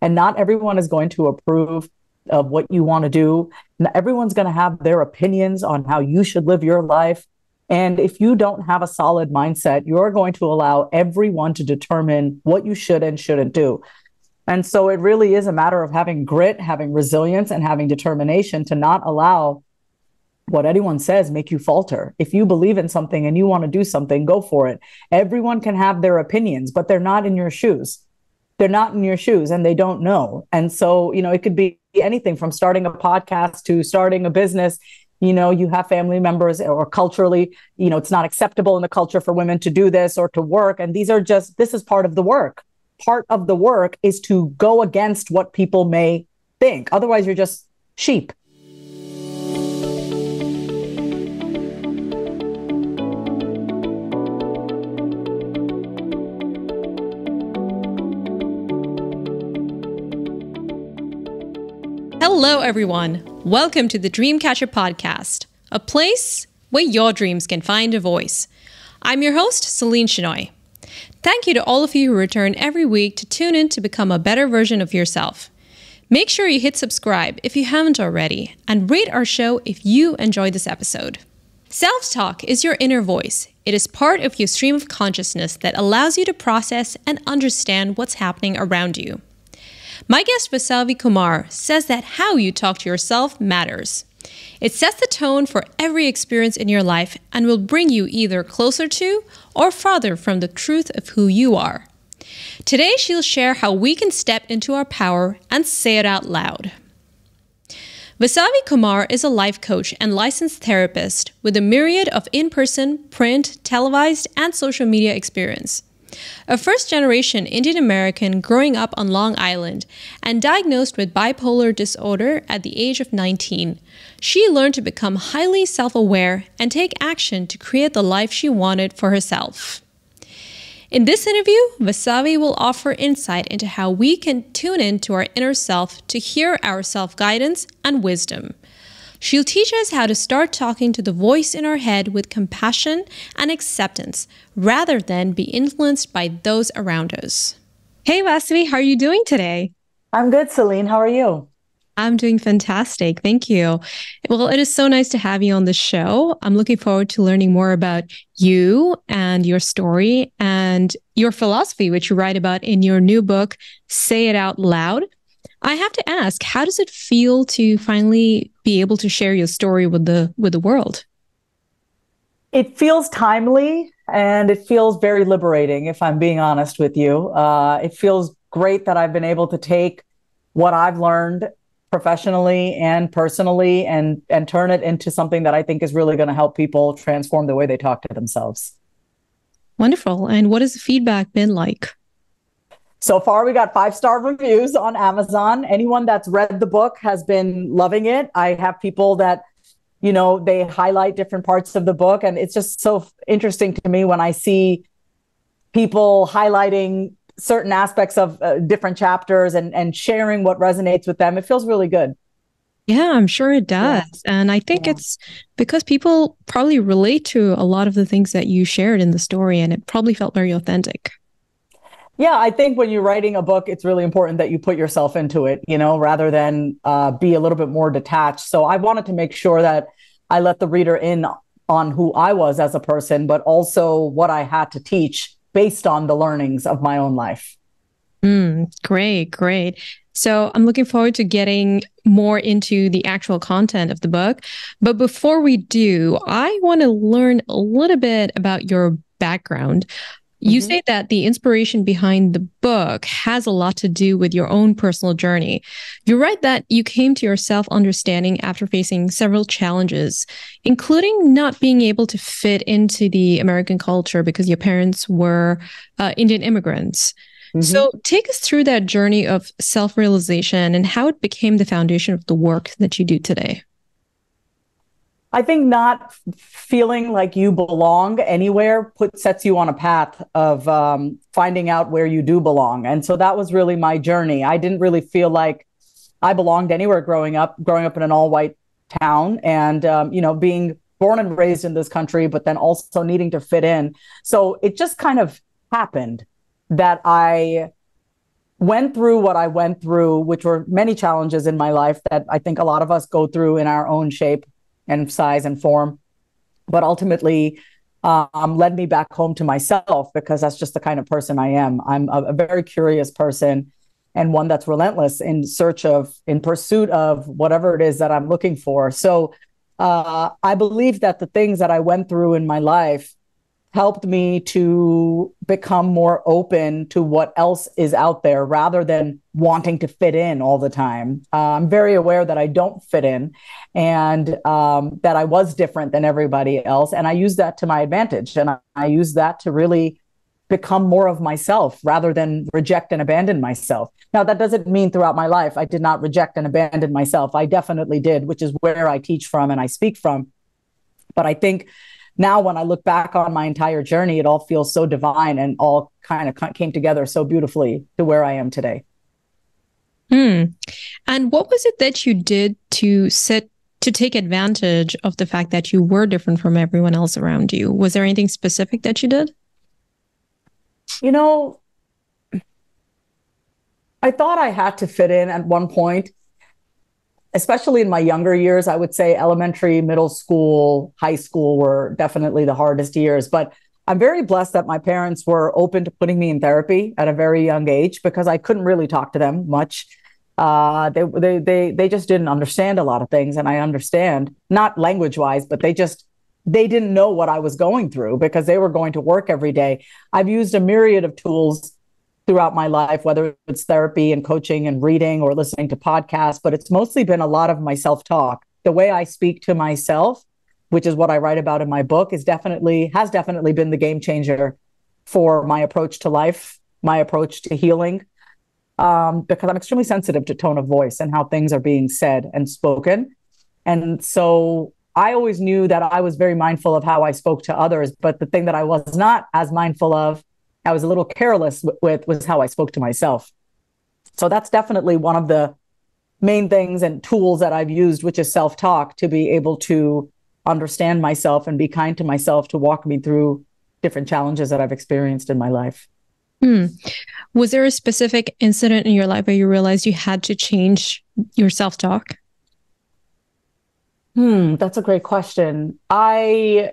And not everyone is going to approve of what you want to do. Everyone's going to have their opinions on how you should live your life. And if you don't have a solid mindset, you're going to allow everyone to determine what you should and shouldn't do. And so it really is a matter of having grit, having resilience, and having determination to not allow what anyone says make you falter. If you believe in something and you want to do something, go for it. Everyone can have their opinions, but they're not in your shoes. They're not in your shoes and they don't know. And so, it could be anything from starting a podcast to starting a business. You have family members, or culturally, it's not acceptable in the culture for women to do this or to work. And this is part of the work. Part of the work is to go against what people may think. Otherwise, you're just sheep. Hello, everyone. Welcome to the Dreamcatcher podcast, a place where your dreams can find a voice. I'm your host, Celine Chenoy. Thank you to all of you who return every week to tune in to become a better version of yourself. Make sure you hit subscribe if you haven't already, and rate our show if you enjoyed this episode. Self-talk is your inner voice. It is part of your stream of consciousness that allows you to process and understand what's happening around you. My guest, Vasavi Kumar, says that how you talk to yourself matters. It sets the tone for every experience in your life and will bring you either closer to or farther from the truth of who you are. Today, she'll share how we can step into our power and say it out loud. Vasavi Kumar is a life coach and licensed therapist with a myriad of in-person, print, televised, and social media experience. A first-generation Indian American growing up on Long Island and diagnosed with bipolar disorder at the age of 19, she learned to become highly self-aware and take action to create the life she wanted for herself. In this interview, Vasavi will offer insight into how we can tune in to our inner self to hear our self-guidance and wisdom. She'll teach us how to start talking to the voice in our head with compassion and acceptance, rather than be influenced by those around us. Hey, Vasavi, how are you doing today? I'm good, Celine. How are you? I'm doing fantastic. Thank you. Well, it is so nice to have you on the show. I'm looking forward to learning more about you and your story and your philosophy, which you write about in your new book, Say It Out Loud. I have to ask, how does it feel to finally be able to share your story with the world? It feels timely and it feels very liberating, if I'm being honest with you. It feels great that I've been able to take what I've learned professionally and personally and turn it into something that I think is really going to help people transform the way they talk to themselves. Wonderful. And what has the feedback been like? So far, we got 5-star reviews on Amazon. Anyone that's read the book has been loving it. I have people that, they highlight different parts of the book. And it's just so interesting to me when I see people highlighting certain aspects of different chapters and sharing what resonates with them. It feels really good. Yeah, I'm sure it does. Yeah. And I think it's because people probably relate to a lot of the things that you shared in the story, and it probably felt very authentic. Yeah, I think when you're writing a book, it's really important that you put yourself into it, rather than be a little bit more detached. So I wanted to make sure that I let the reader in on who I was as a person, but also what I had to teach based on the learnings of my own life. Great. So I'm looking forward to getting more into the actual content of the book. But before we do, I want to learn a little bit about your background. You say that the inspiration behind the book has a lot to do with your own personal journey. You write that you came to your self-understanding after facing several challenges, including not being able to fit into the American culture because your parents were Indian immigrants. So take us through that journey of self-realization and how it became the foundation of the work that you do today. I think not feeling like you belong anywhere sets you on a path of finding out where you do belong. And so that was really my journey. I didn't really feel like I belonged anywhere growing up in an all-white town and, being born and raised in this country, but then also needing to fit in. So it just kind of happened that I went through what I went through, which were many challenges in my life that I think a lot of us go through in our own shape and size and form, but ultimately led me back home to myself because that's just the kind of person I am. I'm a very curious person and one that's relentless in pursuit of whatever it is that I'm looking for. So I believe that the things that I went through in my life helped me to become more open to what else is out there rather than wanting to fit in all the time. I'm very aware that I don't fit in and that I was different than everybody else. And I use that to my advantage. And I use that to really become more of myself rather than reject and abandon myself. Now, that doesn't mean throughout my life I did not reject and abandon myself. I definitely did, which is where I teach from and I speak from. But I think now when I look back on my entire journey, it all feels so divine and all kind of came together so beautifully to where I am today. And what was it that you did to take advantage of the fact that you were different from everyone else around you? Was there anything specific that you did? You know, I thought I had to fit in at one point, especially in my younger years. I would say elementary, middle school, high school were definitely the hardest years. But I'm very blessed that my parents were open to putting me in therapy at a very young age because I couldn't really talk to them much. They just didn't understand a lot of things, and I understand, not language wise, but they didn't know what I was going through because they were going to work every day. I've used a myriad of tools throughout my life, whether it's therapy and coaching and reading or listening to podcasts, but it's mostly been a lot of my self-talk. The way I speak to myself, which is what I write about in my book, has definitely been the game changer for my approach to life, my approach to healing, because I'm extremely sensitive to tone of voice and how things are being said and spoken. And so I always knew that I was very mindful of how I spoke to others, but the thing that I was not as mindful of, I was a little careless with was how I spoke to myself. So that's definitely one of the main things and tools that I've used, which is self-talk, to be able to understand myself and be kind to myself, to walk me through different challenges that I've experienced in my life. Was there a specific incident in your life where you realized you had to change your self-talk? That's a great question. I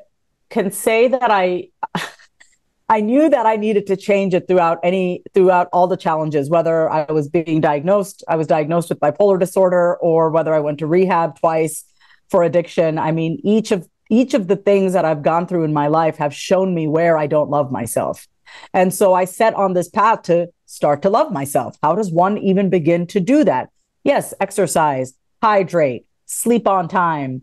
can say that I knew that I needed to change it throughout all the challenges, whether I was diagnosed with bipolar disorder, or whether I went to rehab twice for addiction. I mean, each of the things that I've gone through in my life have shown me where I don't love myself. And so I set on this path to start to love myself. How does one even begin to do that? Yes, exercise, hydrate, sleep on time,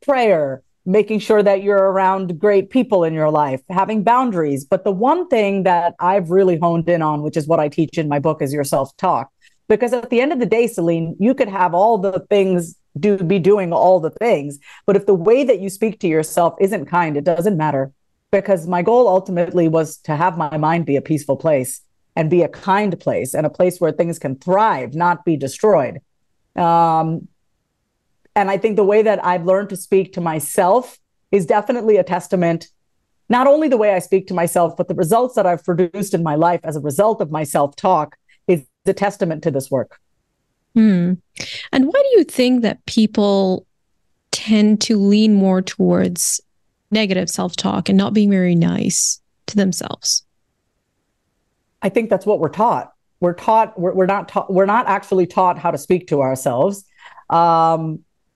prayer, making sure that you're around great people in your life, having boundaries. But the one thing that I've really honed in on, which is what I teach in my book, is your self-talk. Because at the end of the day, Celine, you could have all the things, be doing all the things, but if the way that you speak to yourself isn't kind, it doesn't matter. Because my goal ultimately was to have my mind be a peaceful place and be a kind place and a place where things can thrive, not be destroyed. And I think the way that I've learned to speak to myself is definitely a testament, not only the way I speak to myself, but the results that I've produced in my life as a result of my self-talk is a testament to this work. And why do you think that people tend to lean more towards negative self-talk and not being very nice to themselves? I think that's what we're taught. We're not actually taught how to speak to ourselves.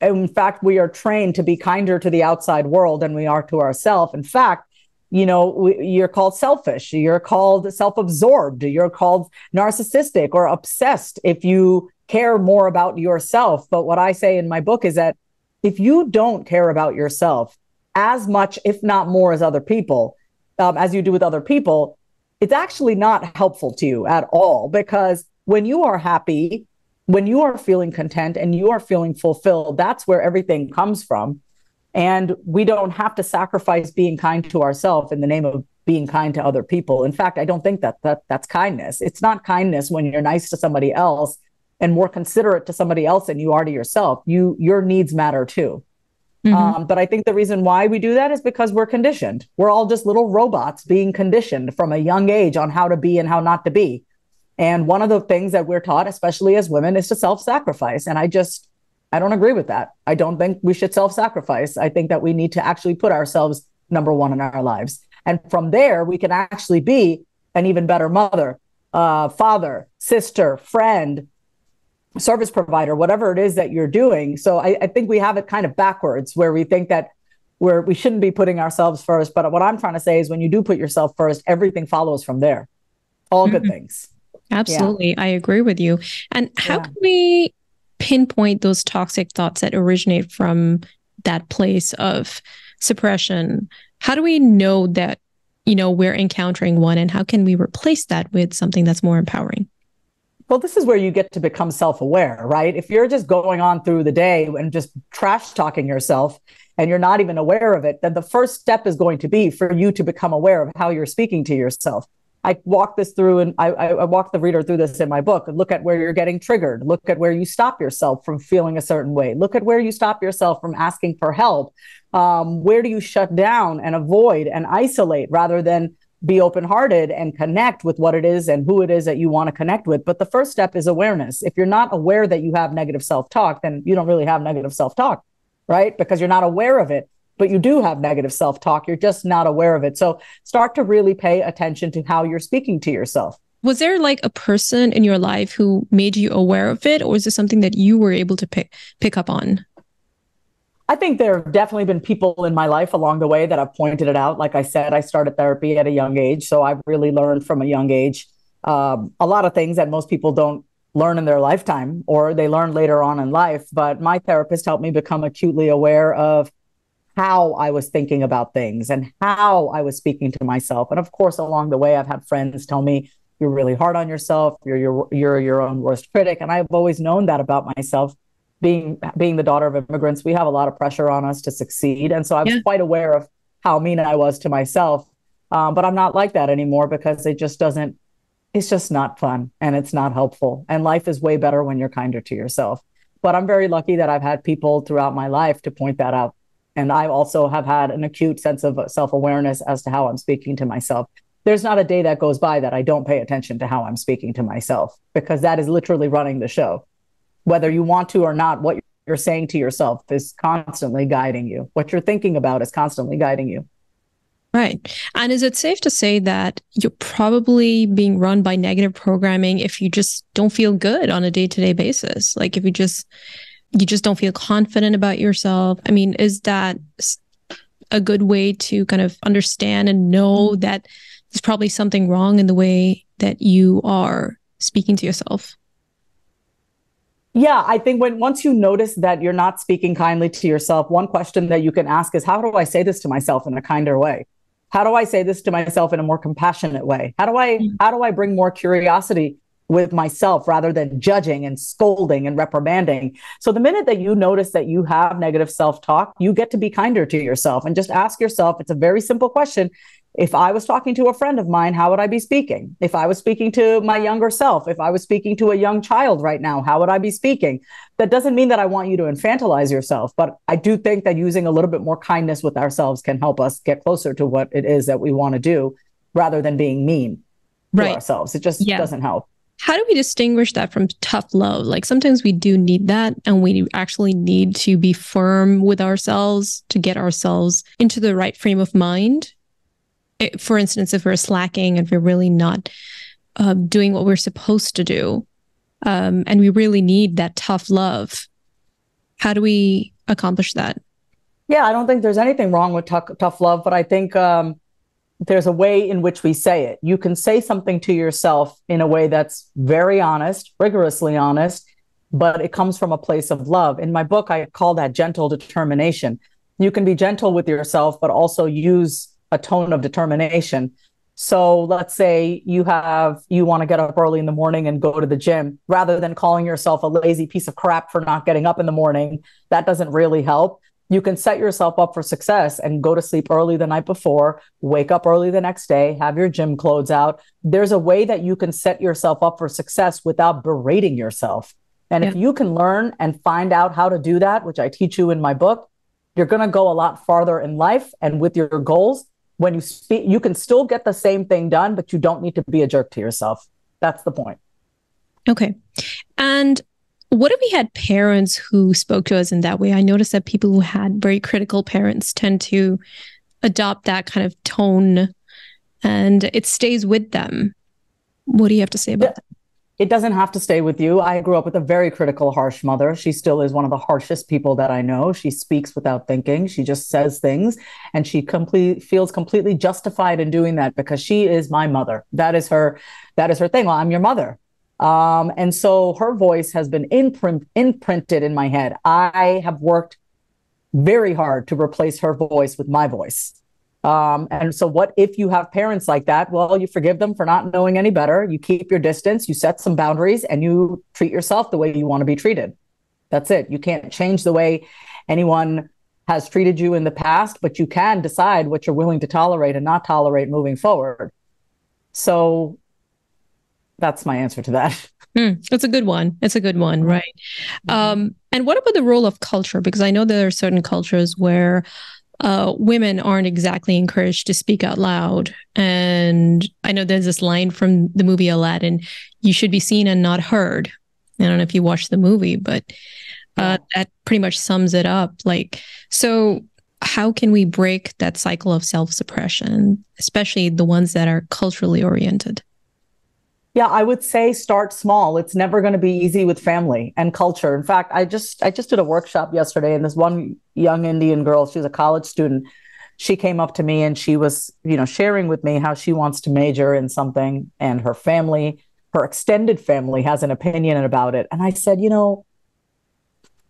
In fact, we are trained to be kinder to the outside world than we are to ourselves. In fact, you're called selfish, you're called self-absorbed, you're called narcissistic or obsessed if you care more about yourself. But what I say in my book is that if you don't care about yourself as much, if not more, as other people, as you do with other people, it's actually not helpful to you at all. Because when you are happy, when you are feeling content and you are feeling fulfilled, that's where everything comes from. And we don't have to sacrifice being kind to ourselves in the name of being kind to other people. In fact, I don't think that's kindness. It's not kindness when you're nice to somebody else and more considerate to somebody else than you are to yourself. Your needs matter too. But I think the reason why we do that is because we're conditioned. We're all just little robots being conditioned from a young age on how to be and how not to be. And one of the things that we're taught, especially as women, is to self-sacrifice. And I don't agree with that. I don't think we should self-sacrifice. I think that we need to actually put ourselves number one in our lives. And from there, we can actually be an even better mother, father, sister, friend, service provider, whatever it is that you're doing. So I think we have it kind of backwards, where we think that we shouldn't be putting ourselves first. But what I'm trying to say is when you do put yourself first, everything follows from there. All good things. Absolutely. I agree with you. And how can we pinpoint those toxic thoughts that originate from that place of suppression? How do we know that, we're encountering one, and how can we replace that with something that's more empowering? Well, this is where you get to become self-aware, right? If you're just going on through the day and just trash talking yourself and you're not even aware of it, then the first step is going to be for you to become aware of how you're speaking to yourself. I walk this through, and I walk the reader through this in my book. Look at where you're getting triggered. Look at where you stop yourself from feeling a certain way. Look at where you stop yourself from asking for help. Where do you shut down and avoid and isolate rather than be open-hearted and connect with what it is and who it is that you want to connect with? But the first step is awareness. If you're not aware that you have negative self-talk, then you don't really have negative self-talk, right? Because you're not aware of it. But you do have negative self-talk. You're just not aware of it. So start to really pay attention to how you're speaking to yourself. Was there like a person in your life who made you aware of it, or is this something that you were able to pick up on? I think there have definitely been people in my life along the way that have pointed it out. Like I said, I started therapy at a young age. So I've really learned from a young age a lot of things that most people don't learn in their lifetime, or they learn later on in life. But my therapist helped me become acutely aware of how I was thinking about things and how I was speaking to myself. And of course, along the way, I've had friends tell me, you're really hard on yourself. You're your own worst critic. And I've always known that about myself. Being the daughter of immigrants, we have a lot of pressure on us to succeed. And so I was quite aware of how mean I was to myself. But I'm not like that anymore, because it's just not fun and it's not helpful. And life is way better when you're kinder to yourself. But I'm very lucky that I've had people throughout my life to point that out. And I also have had an acute sense of self-awareness as to how I'm speaking to myself. There's not a day that goes by that I don't pay attention to how I'm speaking to myself, because that is literally running the show. Whether you want to or not, what you're saying to yourself is constantly guiding you. What you're thinking about is constantly guiding you. Right. And is it safe to say that you're probably being run by negative programming if you just don't feel good on a day-to-day basis? Like if you just don't feel confident about yourself? I mean, is that a good way to kind of understand and know that there's probably something wrong in the way that you are speaking to yourself? Yeah, I think once you notice that you're not speaking kindly to yourself, one question that you can ask is, how do I say this to myself in a kinder way? How do I say this to myself in a more compassionate way? How do I bring more curiosity with myself rather than judging and scolding and reprimanding? So the minute that you notice that you have negative self-talk, you get to be kinder to yourself and just ask yourself, it's a very simple question. If I was talking to a friend of mine, how would I be speaking? If I was speaking to my younger self, if I was speaking to a young child right now, how would I be speaking? That doesn't mean that I want you to infantilize yourself, but I do think that using a little bit more kindness with ourselves can help us get closer to what it is that we want to do rather than being mean to ourselves. It just doesn't help. How do we distinguish that from tough love? Like sometimes we do need that, and we actually need to be firm with ourselves to get ourselves into the right frame of mind. For instance, if we're slacking and we're really not doing what we're supposed to do, and we really need that tough love, how do we accomplish that? Yeah, I don't think there's anything wrong with tough love, but I think there's a way in which we say it. You can say something to yourself in a way that's very honest, rigorously honest, but it comes from a place of love. In my book, I call that gentle determination. You can be gentle with yourself, but also use a tone of determination. So let's say you want to get up early in the morning and go to the gym, rather than calling yourself a lazy piece of crap for not getting up in the morning. That doesn't really help. You can set yourself up for success and go to sleep early the night before, wake up early the next day, have your gym clothes out. There's a way that you can set yourself up for success without berating yourself. And if you can learn and find out how to do that, which I teach you in my book, you're going to go a lot farther in life and with your goals. When you speak, you can still get the same thing done, but you don't need to be a jerk to yourself. That's the point. Okay. And what if we had parents who spoke to us in that way? I noticed that people who had very critical parents tend to adopt that kind of tone and it stays with them. What do you have to say about that? It doesn't have to stay with you. I grew up with a very critical, harsh mother. She still is one of the harshest people that I know. She speaks without thinking. She just says things, and she feels completely justified in doing that because she is my mother. That is her. That is her thing. Well, I'm your mother. And so her voice has been imprinted in my head. I have worked very hard to replace her voice with my voice. And so what if you have parents like that? Well, you forgive them for not knowing any better. You keep your distance, you set some boundaries, and you treat yourself the way you want to be treated. That's it. You can't change the way anyone has treated you in the past, but you can decide what you're willing to tolerate and not tolerate moving forward. So that's my answer to that. It's a good one. It's a good one, right? And what about the role of culture? Because I know there are certain cultures where women aren't exactly encouraged to speak out loud. And I know there's this line from the movie Aladdin, you should be seen and not heard. I don't know if you watched the movie, but that pretty much sums it up. Like, so how can we break that cycle of self-suppression, especially the ones that are culturally oriented? Yeah, I would say start small. It's never going to be easy with family and culture. In fact, I just did a workshop yesterday, and this one young Indian girl, she's a college student. She came up to me and she was, sharing with me how she wants to major in something, and her family, her extended family, has an opinion about it. And I said,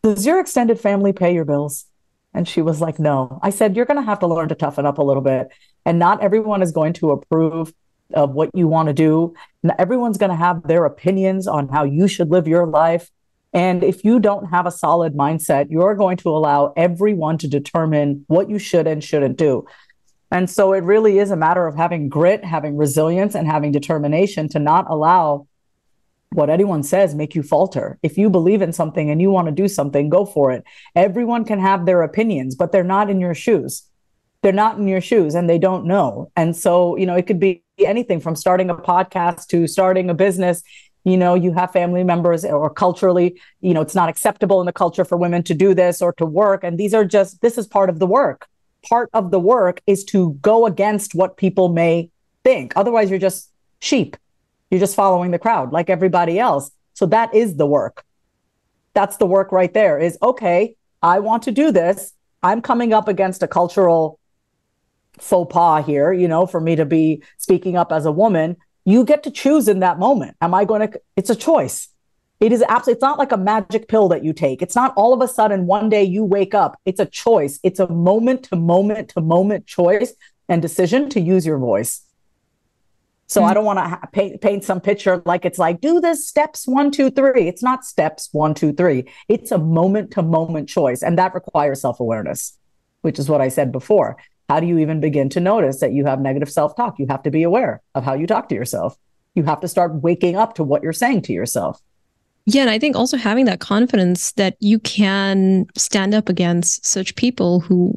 does your extended family pay your bills? And she was like, no. I said, you're going to have to learn to toughen up a little bit, and not everyone is going to approve of what you want to do. Everyone's going to have their opinions on how you should live your life. And if you don't have a solid mindset, you're going to allow everyone to determine what you should and shouldn't do. And so it really is a matter of having grit, having resilience, and having determination to not allow what anyone says make you falter. If you believe in something and you want to do something, go for it. Everyone can have their opinions, but they're not in your shoes. They're not in your shoes and they don't know. And so, it could be anything from starting a podcast to starting a business. You have family members, or culturally, it's not acceptable in the culture for women to do this or to work. And this is part of the work. Part of the work is to go against what people may think. Otherwise, you're just sheep. You're just following the crowd like everybody else. So that is the work. That's the work right there is, okay, I want to do this. I'm coming up against a cultural faux pas here, for me to be speaking up as a woman. You get to choose in that moment. It's a choice. It's not like a magic pill that you take. It's not all of a sudden one day you wake up. It's a choice. It's a moment to moment to moment choice and decision to use your voice. So I don't want to paint some picture like it's like, do this steps 1, 2, 3. It's not steps 1, 2, 3. It's a moment to moment choice. And that requires self-awareness, which is what I said before. How do you even begin to notice that you have negative self-talk? You have to be aware of how you talk to yourself. You have to start waking up to what you're saying to yourself. Yeah, and I think also having that confidence that you can stand up against such people who,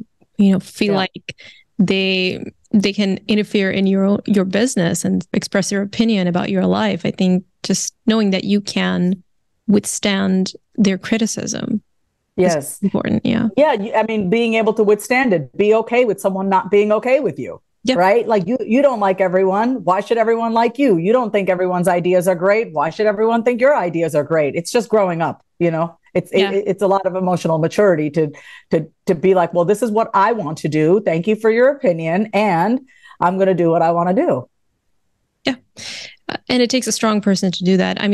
feel like they can interfere in your business and express their opinion about your life. I think just knowing that you can withstand their criticism. Yes. Important. Yeah. Yeah. Being able to withstand it, be okay with someone not being okay with you. Yep. Right. Like you don't like everyone. Why should everyone like you? You don't think everyone's ideas are great. Why should everyone think your ideas are great? It's just growing up. It's a lot of emotional maturity to be like, well, this is what I want to do. Thank you for your opinion. And I'm going to do what I want to do. Yeah. And it takes a strong person to do that. I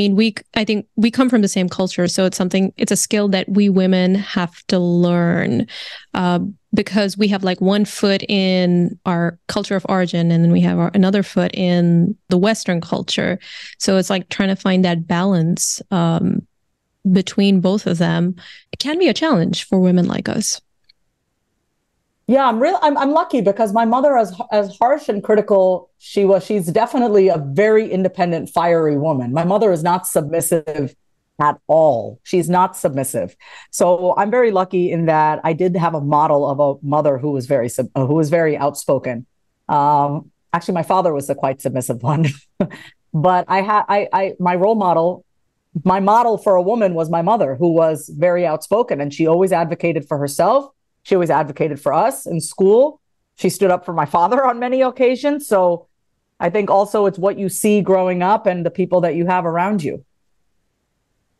think we come from the same culture. So it's a skill that we women have to learn because we have like one foot in our culture of origin and then we have another foot in the Western culture. So it's like trying to find that balance between both of them. It can be a challenge for women like us. Yeah, I'm lucky because my mother, as harsh and critical she's definitely a very independent, fiery woman. My mother is not submissive at all. She's not submissive. So I'm very lucky in that I did have a model of a mother who was very outspoken. Actually, my father was the quite submissive one, but my role model my model for a woman was my mother, who was very outspoken, and she always advocated for herself. She always advocated for us in school. She stood up for my father on many occasions. So I think also it's what you see growing up and the people that you have around you.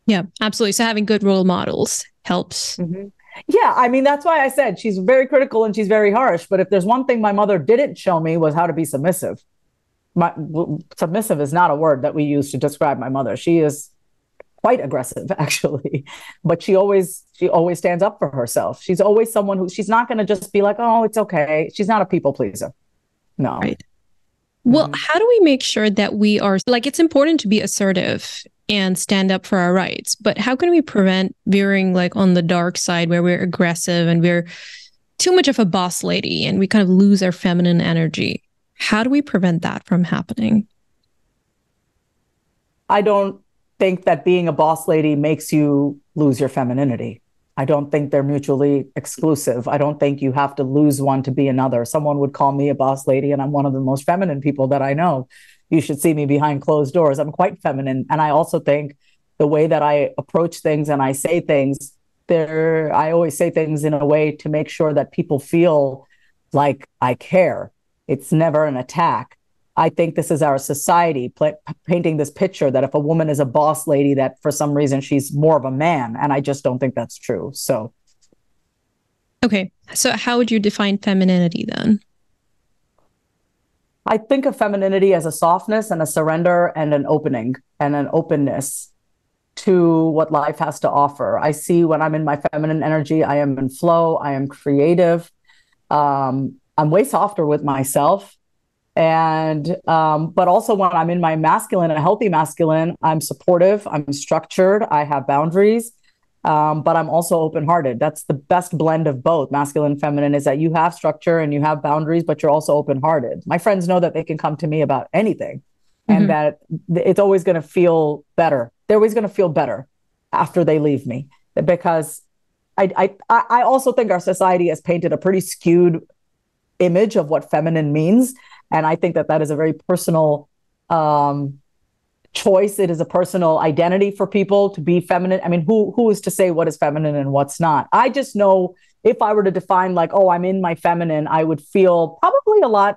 Yeah, absolutely. So having good role models helps. Mm-hmm. Yeah, I mean, that's why I said she's very critical and she's very harsh. But if there's one thing my mother didn't show me was how to be submissive. Submissive is not a word that we use to describe my mother. She is quite aggressive, actually, but she always stands up for herself. She's always someone who, she's not going to just be like, oh, it's okay. She's not a people pleaser. No. Right. Well, how do we make sure that we are, like, it's important to be assertive and stand up for our rights, but how can we prevent veering like on the dark side where we're aggressive and we're too much of a boss lady and we kind of lose our feminine energy? How do we prevent that from happening? I don't think that being a boss lady makes you lose your femininity. I don't think they're mutually exclusive. I don't think you have to lose one to be another. Someone would call me a boss lady, and I'm one of the most feminine people that I know. You should see me behind closed doors. I'm quite feminine. And I also think the way that I approach things and I say things, I always say things in a way to make sure that people feel like I care. It's never an attack. I think this is our society painting this picture that if a woman is a boss lady, that for some reason she's more of a man. And I just don't think that's true. So. Okay. So how would you define femininity then? I think of femininity as a softness and a surrender and an opening and an openness to what life has to offer. I see when I'm in my feminine energy, I am in flow, I am creative. I'm way softer with myself. And, but also when I'm in my masculine, a healthy masculine, I'm supportive, I'm structured, I have boundaries, but I'm also open-hearted. That's the best blend of both, masculine and feminine, is that you have structure and you have boundaries, but you're also open-hearted. My friends know that they can come to me about anything and that it's always going to feel better. They're always going to feel better after they leave me, because I also think our society has painted a pretty skewed image of what feminine means. And I think that that is a very personal choice. It is a personal identity for people to be feminine. I mean, who is to say what is feminine and what's not? I just know if I were to define like, oh, I'm in my feminine, I would feel probably I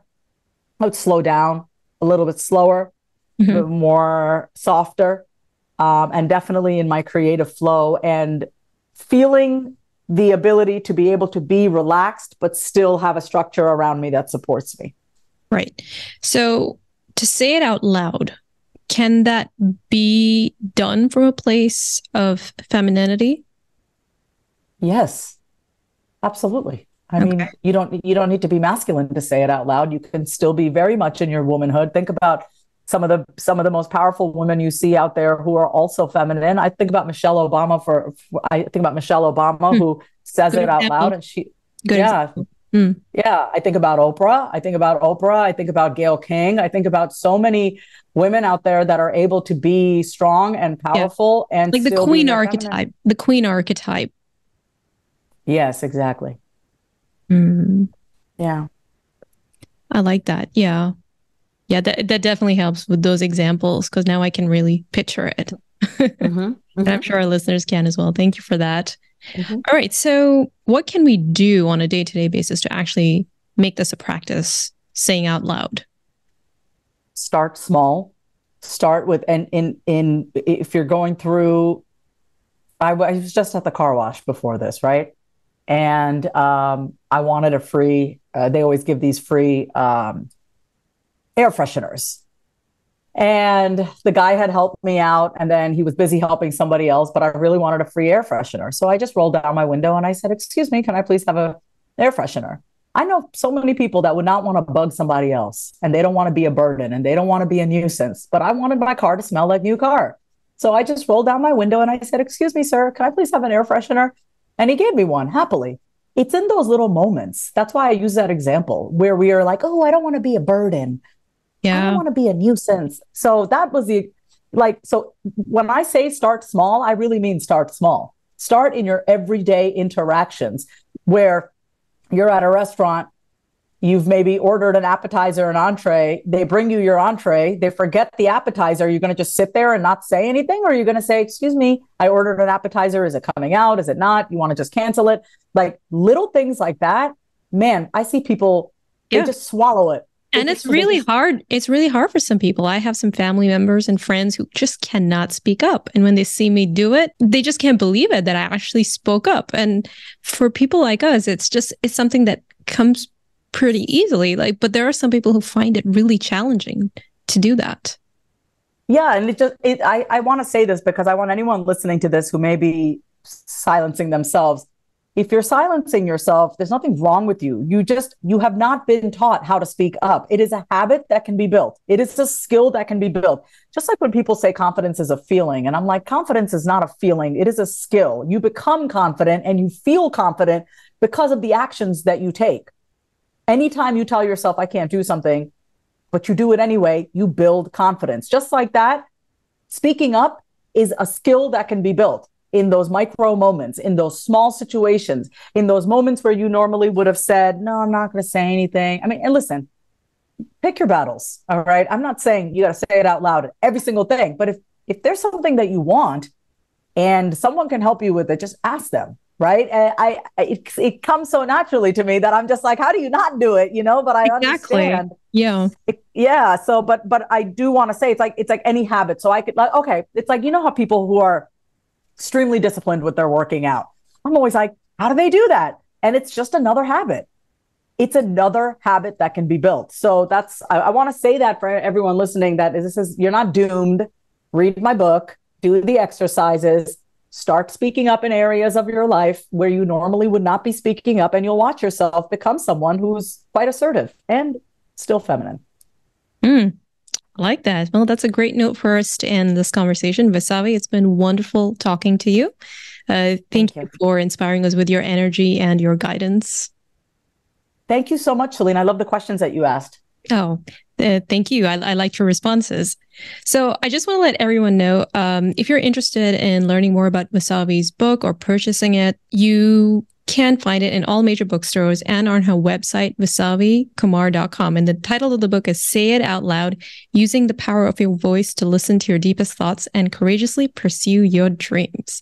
would slow down a little bit slower, a bit more softer, and definitely in my creative flow and feeling the ability to be able to be relaxed, but still have a structure around me that supports me. Right. So to say it out loud, can that be done from a place of femininity? Yes, absolutely. I mean, you don't need to be masculine to say it out loud. You can still be very much in your womanhood. Think about some of the most powerful women you see out there who are also feminine. I think about Michelle Obama who says Good it out example. loud, and Good yeah. example. Yeah, I think about Oprah. I think about Gayle King. I think about so many women out there that are able to be strong and powerful and like the still queen be archetype. feminine. The queen archetype. Yes, exactly. Yeah. I like that. Yeah. Yeah, that definitely helps with those examples because now I can really picture it. And I'm sure our listeners can as well. Thank you for that. All right. So what can we do on a day-to-day basis to actually make this a practice, saying out loud? Start small. Start with, and if you're going through, I was just at the car wash before this, right? And I wanted a free, they always give these free air fresheners. And the guy had helped me out, and then he was busy helping somebody else, but I really wanted a free air freshener. So I just rolled down my window and I said, "Excuse me, can I please have an air freshener?" I know so many people that would not want to bug somebody else, and they don't want to be a burden, and they don't want to be a nuisance, but I wanted my car to smell like new car. So I just rolled down my window and I said, "Excuse me, sir, can I please have an air freshener?" And he gave me one happily. It's in those little moments. That's why I use that example where we are like, "Oh, I don't want to be a burden. I don't want to be a nuisance." So that was so when I say start small, I really mean start small. Start in your everyday interactions where you're at a restaurant, You've maybe ordered an appetizer, an entree. They bring you your entree. They forget the appetizer. Are you going to just sit there and not say anything? Or are you going to say, excuse me, I ordered an appetizer. Is it coming out? Is it not? You want to just cancel it? Like little things like that. Man, I see people, they just swallow it. And it's really hard. It's really hard for some people. I have some family members and friends who just cannot speak up. And when they see me do it, they just can't believe it that I actually spoke up. And for people like us, it's something that comes pretty easily. But there are some people who find it really challenging to do that. Yeah. And I want to say this because I want anyone listening to this who may be silencing themselves. If you're silencing yourself, there's nothing wrong with you. You have not been taught how to speak up. It is a habit that can be built. It is a skill that can be built. Just like when people say confidence is a feeling. And I'm like, confidence is not a feeling. It is a skill. You become confident and you feel confident because of the actions that you take. Anytime you tell yourself, I can't do something, but you do it anyway, you build confidence. Just like that, speaking up is a skill that can be built in those micro moments, in those small situations, in those moments where you normally would have said, no, I'm not going to say anything. I mean, and listen, pick your battles. All right. I'm not saying you got to say it out loud, every single thing. But if there's something that you want and someone can help you with it, just ask them. Right. And it comes so naturally to me that I'm just like, how do you not do it? But I understand. Yeah. So, but I do want to say it's like any habit. So I could okay. It's like, how people who are extremely disciplined with their working out. I'm always like, how do they do that? And it's just another habit. It's another habit that can be built. So I want to say that for everyone listening, that you're not doomed. Read my book, do the exercises, start speaking up in areas of your life where you normally would not be speaking up, and you'll watch yourself become someone who's quite assertive and still feminine. I like that. Well, that's a great note for us to end this conversation. Vasavi, it's been wonderful talking to you. Thank you for inspiring us with your energy and your guidance. Thank you so much, Celine. I love the questions that you asked. Oh, thank you. I liked your responses. So I just want to let everyone know, if you're interested in learning more about Vasavi's book or purchasing it, you can find it in all major bookstores and on her website, vasavikumar.com. And the title of the book is Say It Out Loud, Using the Power of Your Voice to Listen to Your Deepest Thoughts and Courageously Pursue Your Dreams.